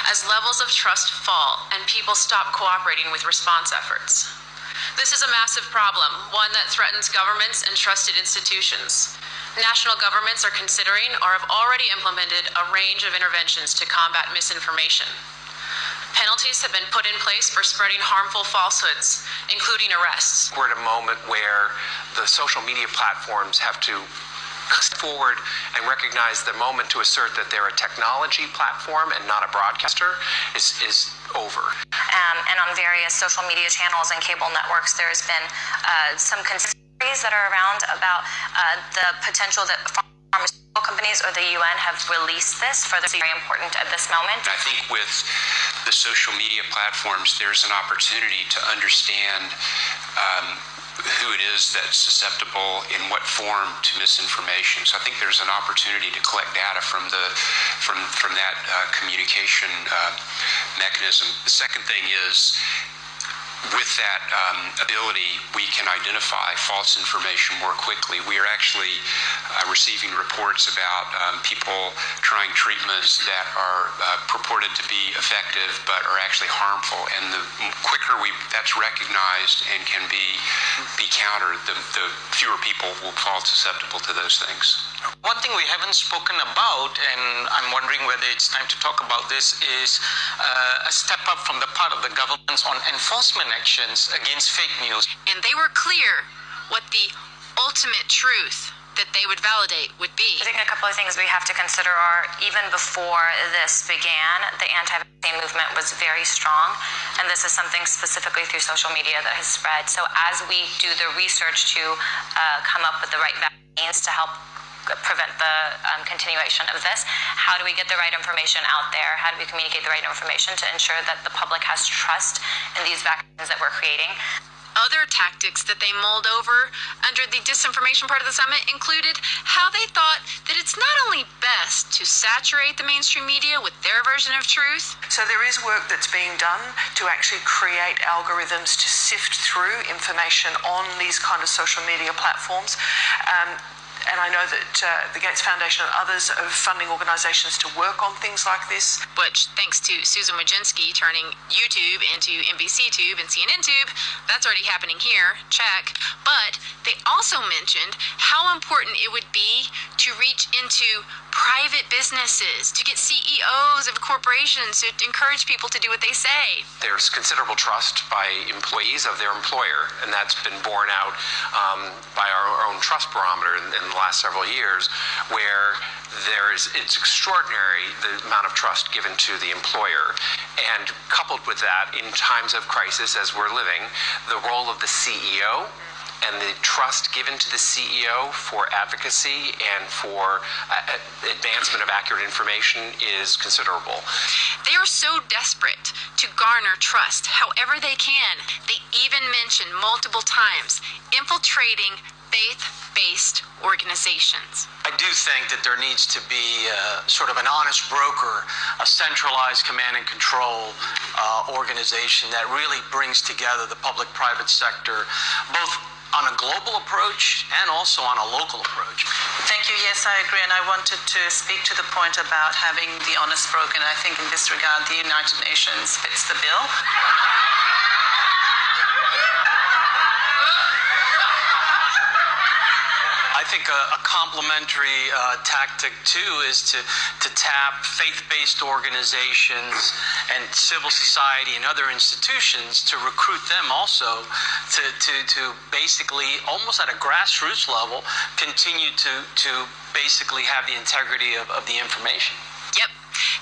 as levels of trust fall and people stop cooperating with response efforts. This is a massive problem, one that threatens governments and trusted institutions. National governments are considering or have already implemented a range of interventions to combat misinformation. Penalties have been put in place for spreading harmful falsehoods, including arrests. We're at a moment where the social media platforms have to step forward and recognize the moment to assert that they're a technology platform and not a broadcaster is over. And on various social media channels and cable networks, there's been some conspiracies that are around about the potential that pharmaceutical companies or the UN have released this for the very important at this moment. I think with the social media platforms, there's an opportunity to understand who it is that's susceptible, in what form, to misinformation. So I think there's an opportunity to collect data from that communication mechanism. The second thing is, with that ability, we can identify false information more quickly. We are actually receiving reports about people trying treatments that are purported to be effective but are actually harmful. And the quicker that's recognized and can be countered, the fewer people will fall susceptible to those things. One thing we haven't spoken about, and I'm wondering whether it's time to talk about this, is a step up from the part of the governments on enforcement actions against fake news. And they were clear what the ultimate truth that they would validate would be. I think a couple of things we have to consider are, even before this began, the anti-vaccine movement was very strong, and this is something specifically through social media that has spread. So as we do the research to come up with the right vaccines to help prevent the continuation of this, how do we get the right information out there? How do we communicate the right information to ensure that the public has trust in these vaccines that we're creating? Other tactics that they mulled over under the disinformation part of the summit included how they thought that it's not only best to saturate the mainstream media with their version of truth. So there is work that's being done to actually create algorithms to sift through information on these kind of social media platforms. And I know that the Gates Foundation and others are funding organizations to work on things like this. Which, thanks to Susan Wojcinski turning YouTube into NBC Tube and CNN Tube, that's already happening here, check. But they also mentioned how important it would be to reach into private businesses, to get CEOs of corporations, to encourage people to do what they say. There's considerable trust by employees of their employer, and that's been borne out by our own trust barometer in the last several years, where it's extraordinary the amount of trust given to the employer. And coupled with that, in times of crisis as we're living, the role of the CEO and the trust given to the CEO for advocacy and for advancement of accurate information is considerable. They are so desperate to garner trust however they can. They even mention multiple times infiltrating faith-based organizations. I do think that there needs to be sort of an honest broker, a centralized command and control organization that really brings together the public-private sector, both on a global approach and also on a local approach. Thank you. Yes, I agree. And I wanted to speak to the point about having the honest broker. And I think in this regard, the United Nations fits the bill. I think a complementary tactic too is to tap faith-based organizations and civil society and other institutions to recruit them also to basically, almost at a grassroots level, continue to basically have the integrity of the information. Yep.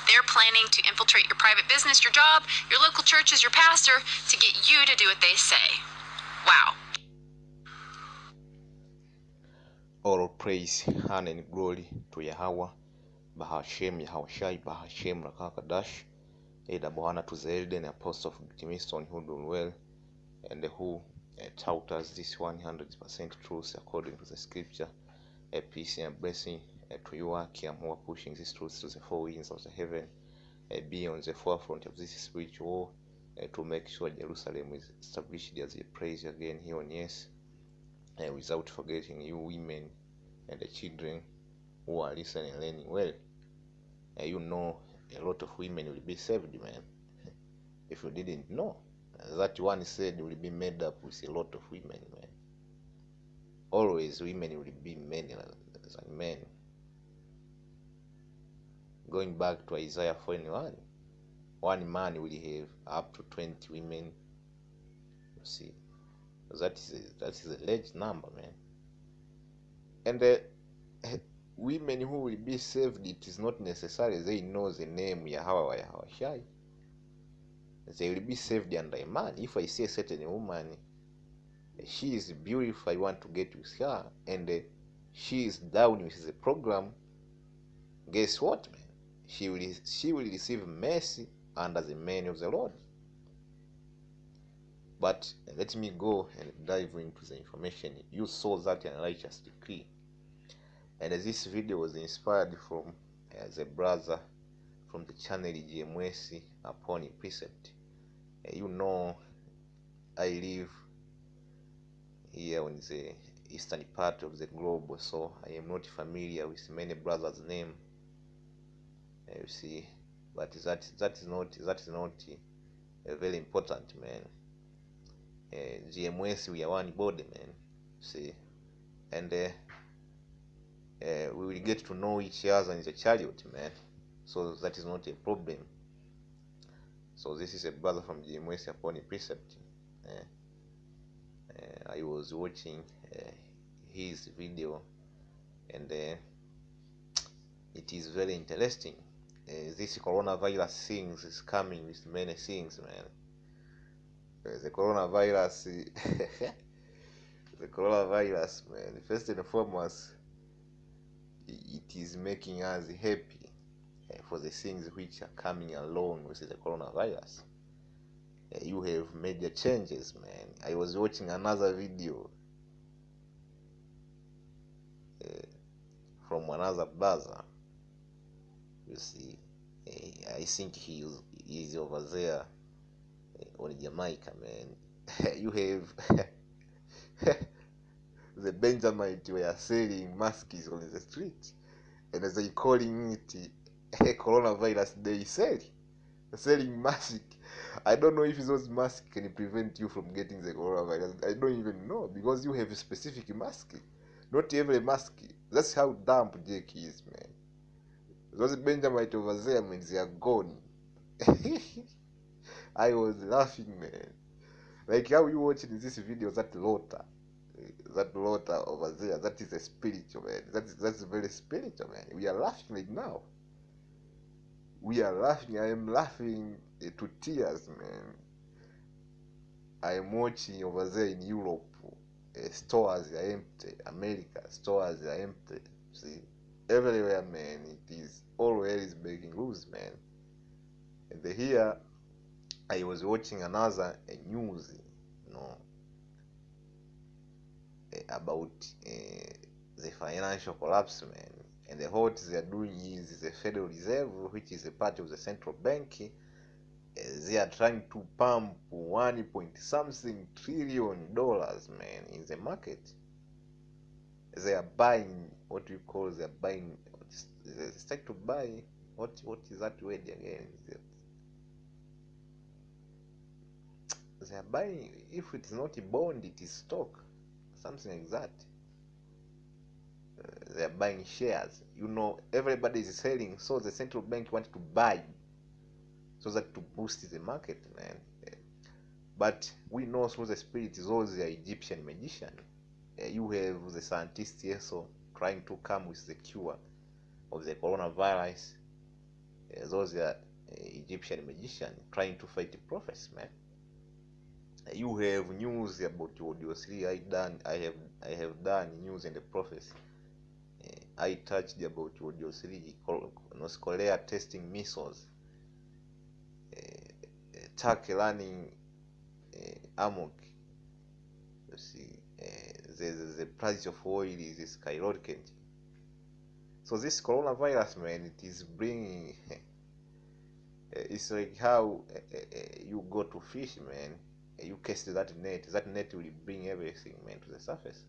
They're planning to infiltrate your private business, your job, your local churches, your pastor, to get you to do what they say. Wow. All praise, honor and glory to Yahweh, Bahashem, Yahushai, Bahashem, Rakakadash, Eda Bwana to the Elden Apostle of Timiston who do well and who taught us this 100% truth according to the scripture. A peace and blessing to you, Akim, who are pushing this truth to the four winds of the heaven, be on the forefront of this spiritual war to make sure Jerusalem is established as a praise again here on yes. Without forgetting you women and the children who are listening and learning well. You know a lot of women will be saved, man. If you didn't know, that one said will be made up with a lot of women, man. Always women will be men than men. Going back to Isaiah 41, one man will have up to 20 women. You see, that is a large number, man. And women who will be saved, it is not necessary they know the name Yahweh or Yahweh Shai. They will be saved under a man. If I see a certain woman, she is beautiful, I want to get with her, and she is down with the program, guess what, man? She will receive mercy under the man of the Lord. But let me go and dive into the information. You saw that unrighteous decree, and this video was inspired from the brother from the channel GMS upon precept. You know, I live here on the eastern part of the globe, so I am not familiar with many brothers' name. You see, but that is not very important, man. GMS, we are one body, man. See, and we will get to know each other in the chariot, man. So that is not a problem. So this is a brother from GMS upon precept. I was watching his video, and it is very interesting. This coronavirus things is coming with many things, man. The coronavirus, the coronavirus, man. First and foremost, it is making us happy for the things which are coming along with the coronavirus. You have major changes, man. I was watching another video from another brother. You see, I think he is over there on Jamaica, man. You have the Benjamite were selling masks on the street, and as they calling it coronavirus day selling masks. I don't know if those masks can prevent you from getting the coronavirus. I don't even know, because you have a specific mask. Not every mask. That's how dumb Jake is, man. Those Benjamite over there, man, they are gone. I was laughing, man. Like how you watching this video, that Lota over there, that is a spiritual, man. That's very spiritual, man. We are laughing right now. We are laughing. I am laughing to tears, man. I am watching over there in Europe. Stores are empty. America, stores are empty. See, everywhere, man, it is all hell is breaking loose, man. And here, I was watching another news, you know, about the financial collapse, man. And what they are doing is the Federal Reserve, which is a part of the central bank, they are trying to pump 1.something trillion dollars, man, in the market. They are buying what we call, they are buying, they start to buy, what is that word again? They are buying, if it is not a bond, it is stock, something like that. They are buying shares. You know, everybody is selling, so the central bank wants to buy, so that to boost the market, man. But we know through the spirit is always the Egyptian magician. You have the scientists also trying to come with the cure of the coronavirus. Those are Egyptian magician trying to fight the prophets, man. You have news about Audio 3. I have done news and the prophecy. I touched about Audio 3, North Korea testing missiles, Turkey running amok. You see, the price of oil is skyrocketing. So this coronavirus, man, it is bringing. It's like how you go to fish, man. You cast that net. That net will bring everything, man, to the surface.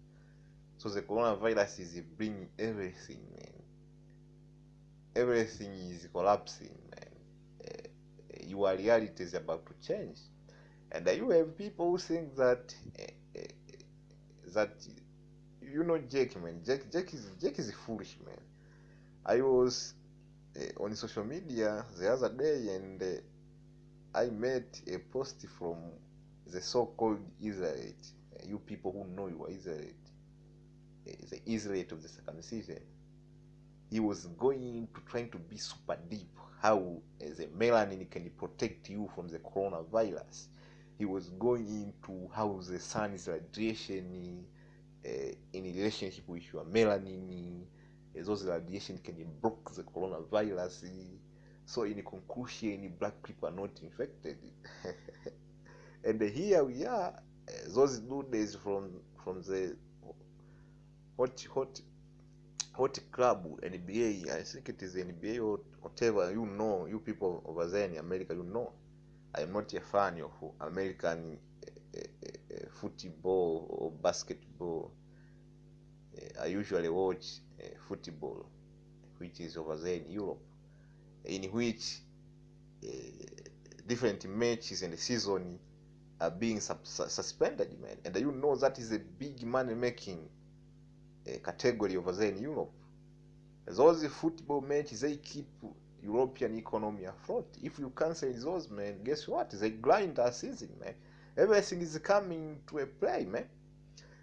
So the coronavirus is bringing everything, man. Everything is collapsing, man. your reality is about to change. And you have people who think that that Jake, man. Jake is foolish, man. I was on social media the other day, and I met a post from the so-called Israelite. You people who know you are Israelite, the Israelite of the circumcision. He was going to trying to be super deep how the melanin can protect you from the coronavirus. He was going into how the sun's radiation in relationship with your melanin, those radiation can block the coronavirus. So in conclusion, black people are not infected. And here we are, those dudes from the hot club, NBA, I think it is NBA or whatever, you people over there in America, I am not a fan of American football or basketball. I usually watch football, which is over there in Europe, in which different matches in the season are being suspended, man. And that is a big money making category over there in Europe. Those football matches, they keep European economy afloat. If you cancel those, man, guess what? They grind our season, man. Everything is coming to a play, man.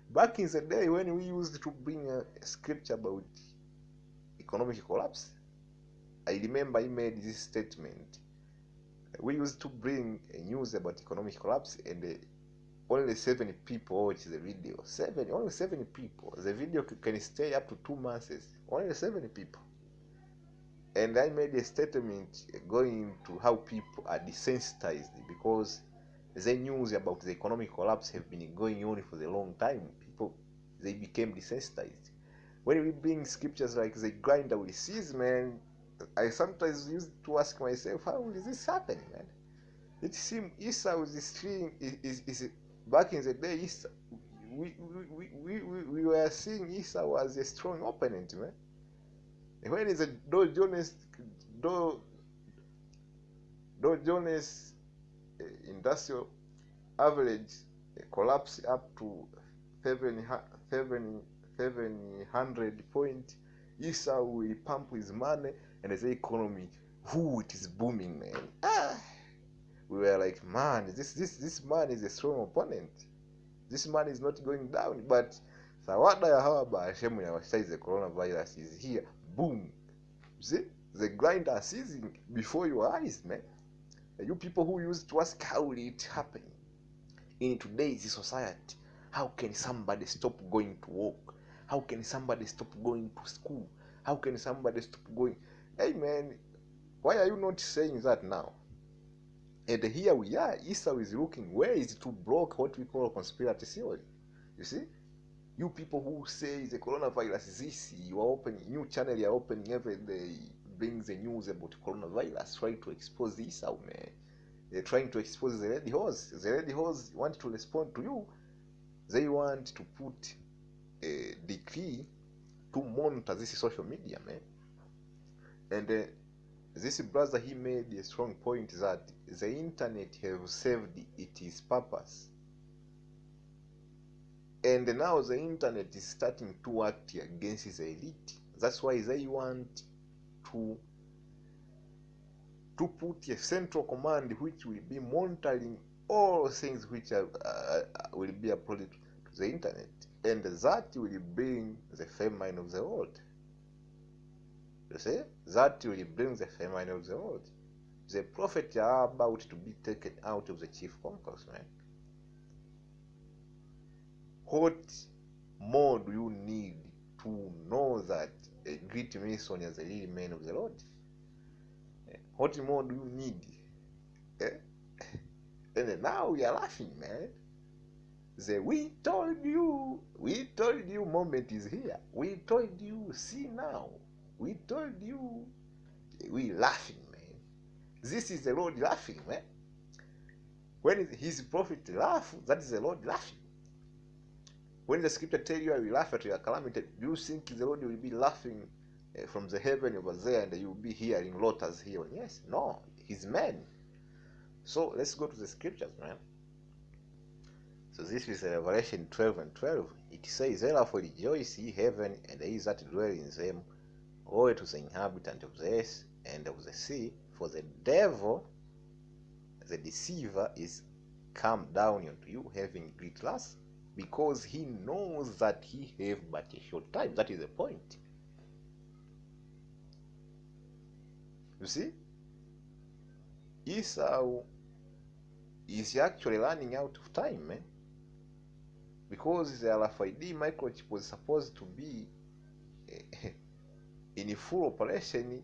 Back in the day when we used to bring a scripture about economic collapse, I remember I made this statement. We used to bring news about economic collapse, and only 7 people watch the video. Only 7 people. The video can stay up to 2 months. Only 7 people. And I made a statement going to how people are desensitized because the news about the economic collapse have been going on for a long time. People, they became desensitized. When we bring scriptures like the grinder will cease, man, I sometimes used to ask myself, how is this happening, man? It seems Esau is back in the day. Esau, we were seeing Esau as a strong opponent, man. And when is the Dow Jones industrial average collapse up to 700 point, Esau will pump his money, and the economy, it is booming, man. We were like, man, this man is a strong opponent. This man is not going down. But Sawada ya hawa bahashemu ya washitai, the coronavirus is here. Boom. See? The grind are seizing before your eyes, man. You people who used to ask how will it happen in today's society, how can somebody stop going to work? How can somebody stop going to school? How can somebody stop going? Hey, man, why are you not saying that now? And here we are. Esau is looking where is to block what we call conspiracy theory. You see? You people who say the coronavirus is this, you are opening new channel, you are opening every day, brings the news about coronavirus, trying to expose Esau, man. They're trying to expose the red horse. The red horse want to respond to you. They want to put a decree to monitor this social media, man. And this brother, he made a strong point that the internet have served its purpose, and now the internet is starting to act against the elite. That's why they want to put a central command which will be monitoring all things which will be uploaded to the internet, and that will bring the famine of the world. You see, that will bring the famine of the world. The prophets are about to be taken out of the chief concourse, man. What more do you need to know that a great Mason is a real man of the Lord? What more do you need? And now we are laughing, man. We told you moment is here. We told you, see now. We told you, we laughing, man. This is the Lord laughing, man. When his prophet laugh, that is the Lord laughing. When the scripture tell you I will laugh at your calamity, do you think the Lord will be laughing from the heaven over there and you will be hearing lotus here? Yes, no, he's man. So let's go to the scriptures, man. So this is Revelation 12:12. It says, "Therefore rejoice, ye heaven, and ye that dwell in them. Woe to the inhabitant of the earth and of the sea, for the devil, the deceiver, is come down unto you, having great wrath, because he knows that he have but a short time." That is the point. You see, Esau is actually running out of time, man. Because the RFID microchip was supposed to be in full operation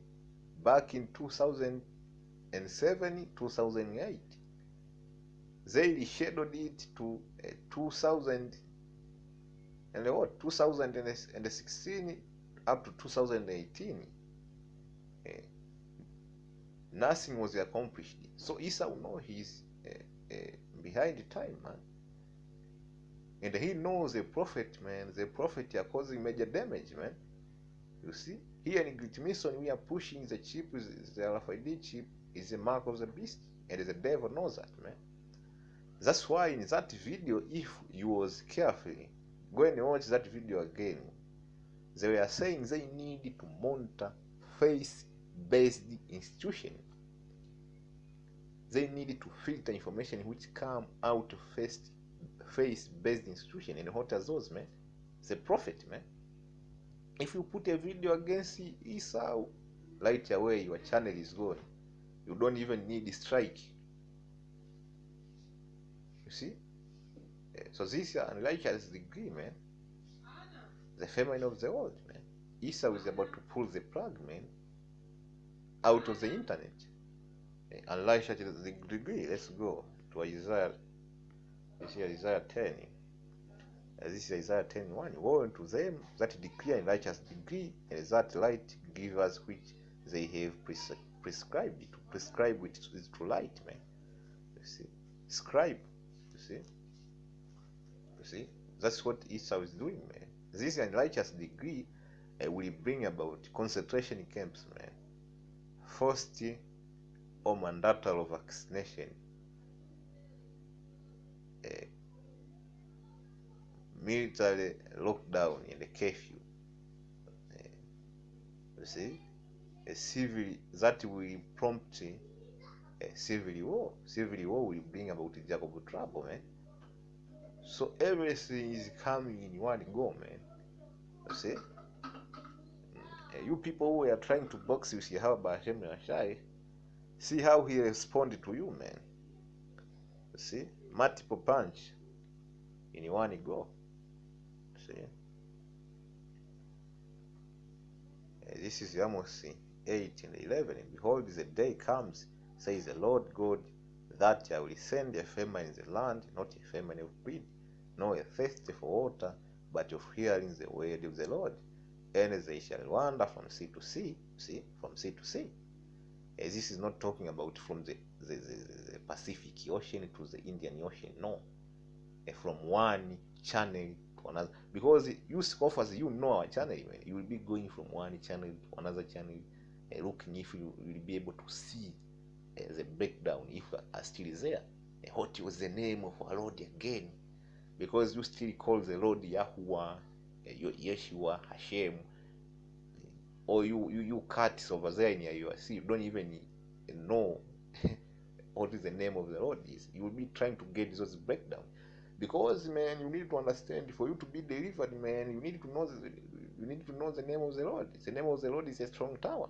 back in 2007, 2008. They rescheduled it to 2016 up to 2018. Nothing was accomplished. So Esau knows he's behind time, man. And he knows the prophet, man. The prophet are causing major damage, man. You see, here in Great Mission, we are pushing the chip, the RFID chip is the mark of the beast, and the devil knows that, man. That's why in that video, if you was carefully, go and watch that video again. They were saying they need to monitor face-based institution. They need to filter information which come out of face-based institution. And what are those, man? The prophet, man. If you put a video against Esau, right away your channel is gone. You don't even need strike. You see? So this is unrighteous degree, man. The famine of the world, man. Esau is about to pull the plug, man, out of the internet. Unrighteous degree. Let's go to Isaiah. This is Isaiah 10. This is Isaiah 10:1. Woe unto them that declare in righteous degree, and that light givers which they have prescribed. To prescribe it is to light, man. You see, scribe. You see, that's what Esau is doing, man. This unrighteous degree will bring about concentration camps, man. Forced or mandatory vaccination. Military lockdown and a curfew. You see, a civil that will prompt a civil war. Civil war will bring about a jack of trouble, man. So everything is coming in one go, man. You see, you people who are trying to box with Yahweh Hashem Rashai, see how he responded to you, man. You see, multiple punch in one go. See, this is Amos 8:11. And behold, the day comes, says the Lord God, that I will send a famine in the land, not a famine of bread, nor a thirst for water, but of hearing the word of the Lord. And they shall wander from sea to sea. See, from sea to sea. This is not talking about from the Pacific Ocean to the Indian Ocean. No, from one channel to another. Because you scoffers, you know our channel, man. You will be going from one channel to another channel, looking if you will be able to see the breakdown, if you are still there. What was the name of our Lord again? Because you still call the Lord Yahuwah, Yeshua, Hashem, or you cats over there in your sea, you don't even know what is the name of the Lord is. You will be trying to get those breakdown. Because, man, you need to understand, for you to be delivered, man, you need to know the name of the Lord. The name of the Lord is a strong tower.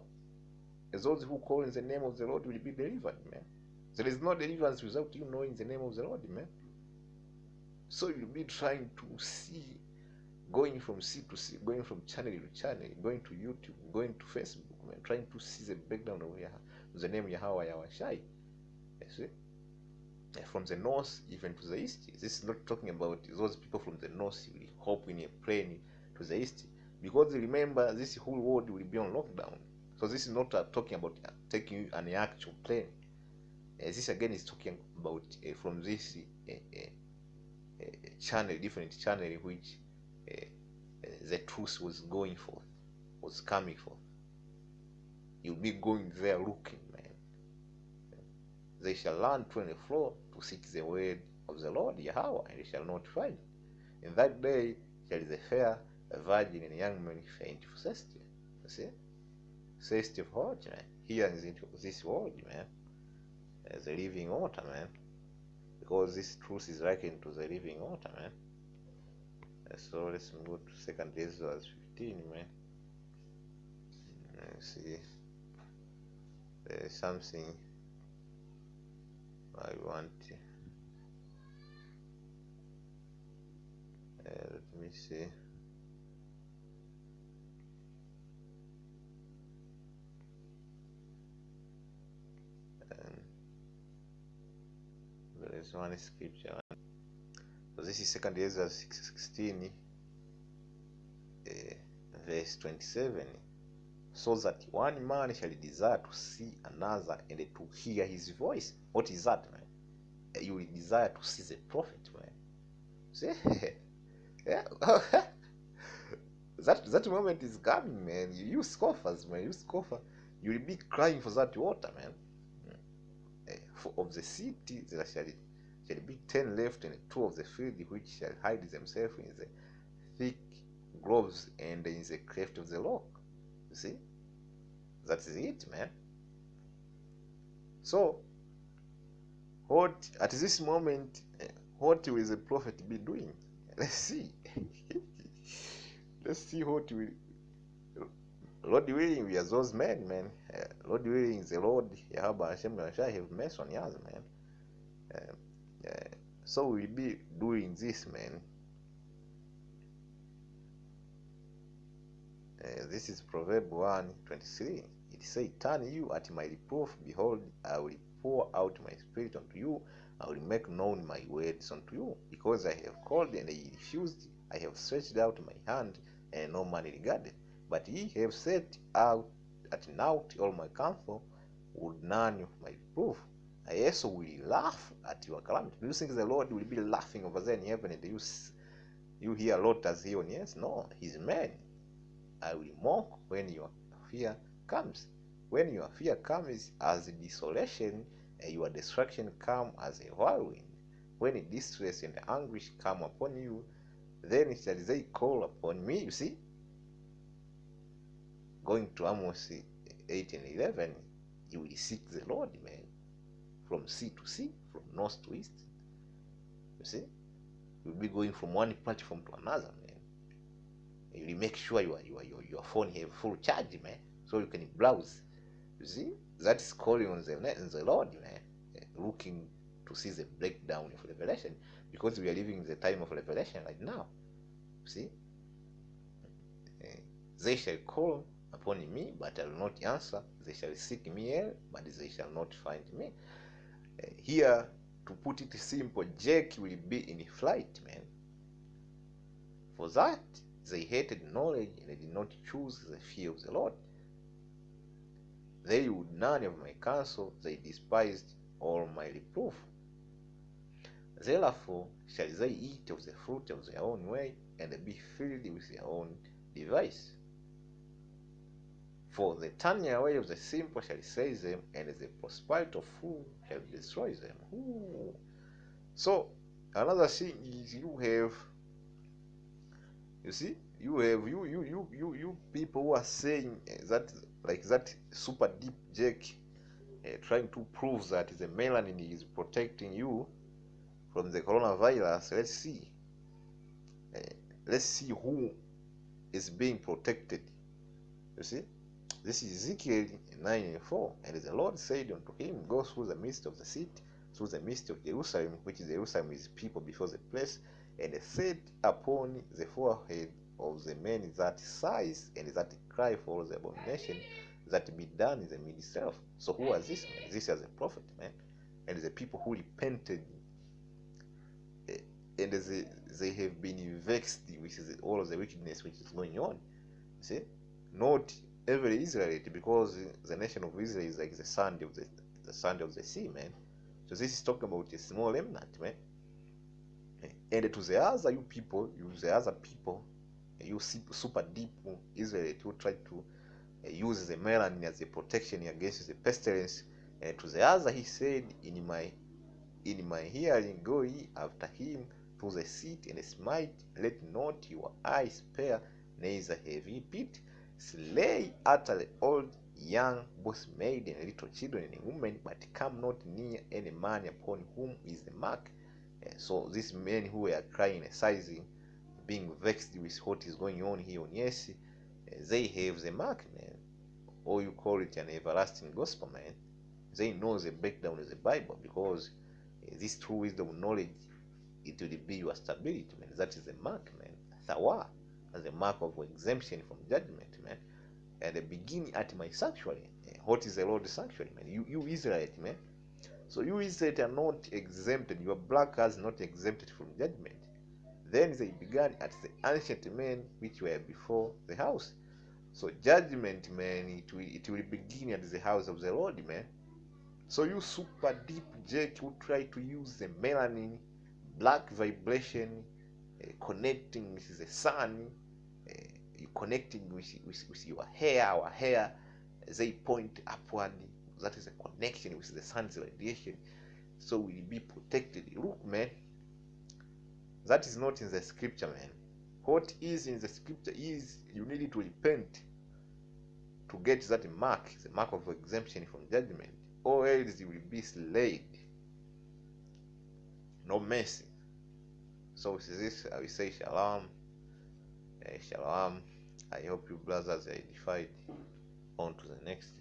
As those who call in the name of the Lord will be delivered, man. There is no deliverance without you knowing the name of the Lord, man. So you'll be trying to see, going from sea to sea, going from channel to channel, going to YouTube, going to Facebook, man, trying to see the breakdown of the name Yahweh Yahweh. You see? From the north even to the east. This is not talking about those people from the north will hop in a plane to the east, because remember, this whole world will be on lockdown. So this is not talking about taking an actual plane. This again is talking about from this channel, different channel in which the truth was going forth, was coming forth. You'll be going there looking, man. they shall run to and fro to seek the word of the Lord Yahweh, and they shall not find. In that day shall the fair, a virgin, and young men faint for thirsty. You see? Thirsty of what, man? Here in this world, man. The living water, man. Because this truth is likened to the living water, man. So let's go to 2 Ezra 15, man. Let's see. There's something I want. Let me see. There is one scripture. So this is 2 Ezra 16, verse 27. So that one man shall desire to see another and to hear his voice. What is that, man? You will desire to see the prophet, man. See? Yeah. that moment is coming, man. You scoffers, man. You scoffer. You will be crying for that water, man. For of the city there shall be 10 left, and 2 of the field which shall hide themselves in the thick groves and in the cleft of the rock. You see? That's it, man. So, what at this moment, what will the prophet be doing? Let's see. Let's see what will. Lord willing, we are those men, man. Lord willing, the Lord Yahweh Hashem shall have mercy on us, man. So we'll be doing this, man. This is Proverbs 1:23. It says, "Turn you at my reproof, behold, I will pour out my spirit unto you, I will make known my words unto you. Because I have called and ye refused, I have stretched out my hand, and no man regarded. But ye have set out at naught all my counsel, would none of my reproof. I also will laugh at your calamity." Do you think the Lord will be laughing over there in heaven, and you hear Lord as he on? Yes, no, he's man. I will mock when your fear comes. When your fear comes as desolation, and your destruction come as a whirlwind. When distress and anguish come upon you, then shall they call upon me. You see? Going to Amos 8 and 11, you will seek the Lord, man. From sea to sea, from north to east. You see? You'll be going from one platform to another, man. You will make sure your phone have full charge, man, so you can browse. You see? That is calling on the Lord, man. Looking to see the breakdown of revelation, because we are living in the time of revelation right now. You see? They shall call upon me, but I will not answer. They shall seek me early, but they shall not find me. Here, to put it simple, Jake will be in flight, man. For that, they hated knowledge and they did not choose the fear of the Lord. They would none of my counsel, they despised all my reproof. Therefore shall they eat of the fruit of their own way, and be filled with their own device. For the turning away of the simple shall save them, and the prosperity of fools shall destroy them. Ooh. So another thing is you people who are saying that, like that super deep Jake, trying to prove that the melanin is protecting you from the coronavirus. Let's see who is being protected. You see, this is Ezekiel 9:4. And the Lord said unto him, Go through the midst of the city, through the midst of Jerusalem, which Jerusalem is people before the place, and set upon the forehead of the men that sighs and that cry for the abomination that be done in the midst thereof. So who was this, man? This is a prophet, man. And the people who repented, and they have been vexed with all of the wickedness which is going on. See, not every Israelite, because the nation of Israel is like the sand of the sea, man. So this is talking about a small remnant, man. And to the other people, you super deep Israelite who try to use the melanin as a protection against the pestilence, To the other he said, in my hearing go ye after him to the seat, and smite, let not your eye spare, neither have ye pity. Slay utterly old, young, both maid and little children and women, but come not near any man upon whom is the mark. So these men who were criticizing, being vexed with what is going on here on yes, they have the mark, man. Or you call it an everlasting gospel, man. They know the breakdown of the Bible, because this true wisdom knowledge, it will be your stability, man. That is the mark, man. Thawa, as the mark of exemption from judgment, man. And the beginning at my sanctuary. What is the Lord's sanctuary, man? You Israelite, man. So you Israelite are not exempted. Your black are not exempted from judgment. Then they began at the ancient men which were before the house. So judgment, man, it will begin at the house of the Lord, man. So you super deep Jake who try to use the melanin, black vibration, connecting with the sun, you connecting with your hair, our hair, they point upward. That is a connection with the sun's radiation. So we'll be protected. Look, man, that is not in the scripture, man. What is in the scripture is you need to repent to get that mark, the mark of exemption from judgment, or else you will be slayed. No mercy. So with this, I will say shalom. Shalom. I hope you brothers are edified. On to the next.